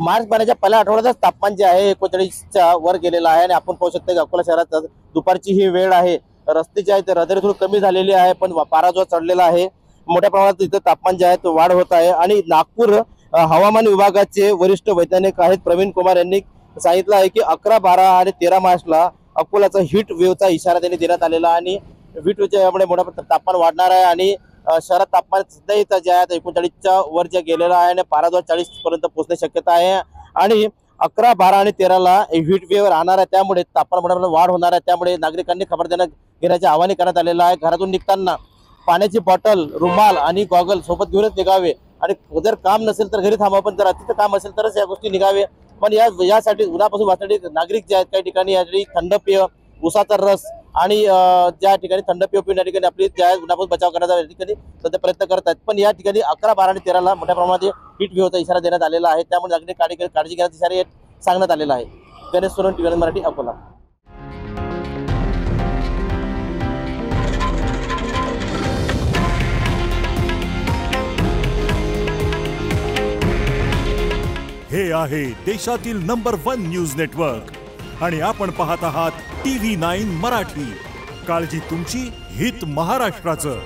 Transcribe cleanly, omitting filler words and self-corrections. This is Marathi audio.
मार्च महिन्याच्या पहिल्या आठवड्यातच तापमान जे आहे 39च्या वर गेलेलं आहे आणि आपण पाहू शकता की अकोला शहरात दुपारची ही वेळ आहे। रस्ते जे आहेत रहदारी थोडी कमी झालेली आहे, पण पारा जो चढलेला आहे, मोठ्या प्रमाणात इथं तापमान जे आहे तो वाढ होत आहे। आणि नागपूर हवामान विभागाचे वरिष्ठ वैज्ञानिक आहेत प्रवीण कुमार यांनी सांगितलं आहे की 11, 12 आणि 13 मार्चला अकोल्याचा हीट वेव्हचा इशारा त्यांनी देण्यात आलेला आहे आणि हीट वेव्हच्या यामुळे मोठ्या तापमान वाढणार आहे आणि शहरात तापमान सध्या इथं जे आहे 39च्या वर जे गेलेलं आहे आणि पारा 40 पर्यंत पोहोचण्याची शक्यता आहे आणि 11, 12 आणि 13ला हीट वेव्ह राहणार आहे, त्यामुळे तापमानात वाढ होणार आहे। त्यामुळे नागरिकांनी खबरदारी घेण्याचे आवाहन करण्यात आलेलं आहे। घरातून निघताना पाण्याची बॉटल, रुमाल आणि गॉगल सोबत घेऊनच निघावे आणि जर काम नसेल तर घरी थांबा, पण जर अतिशय काम असेल तरच या गोष्टी निघावे। पण यासाठी उन्हापासून वाचण्यासाठी नागरिक जे आहेत काही ठिकाणी यासाठी थंड पेय, उसाचा रस आणि ज्या ठिकाणी थंड पेय पिऊन या ठिकाणी आपली ज्या उन्हापासून बचाव करण्याचा या ठिकाणी सध्या प्रयत्न करत आहेत। पण या ठिकाणी 11, 12 आणि 13ला मोठ्या प्रमाणात हीट वेव्हचा इशारा देण्यात आलेला आहे, त्यामुळे नागरिक काळजी घेण्याचा इशारा सांगण्यात आलेला आहे। गणेश सोनवणे, टीव्ही मराठी, अकोला। हे आहे देशातील नंबर 1 न्यूज नेटवर्क आणि आपण पाहत आहात TV9 मराठी। काळजी तुमची, हित महाराष्ट्राचं।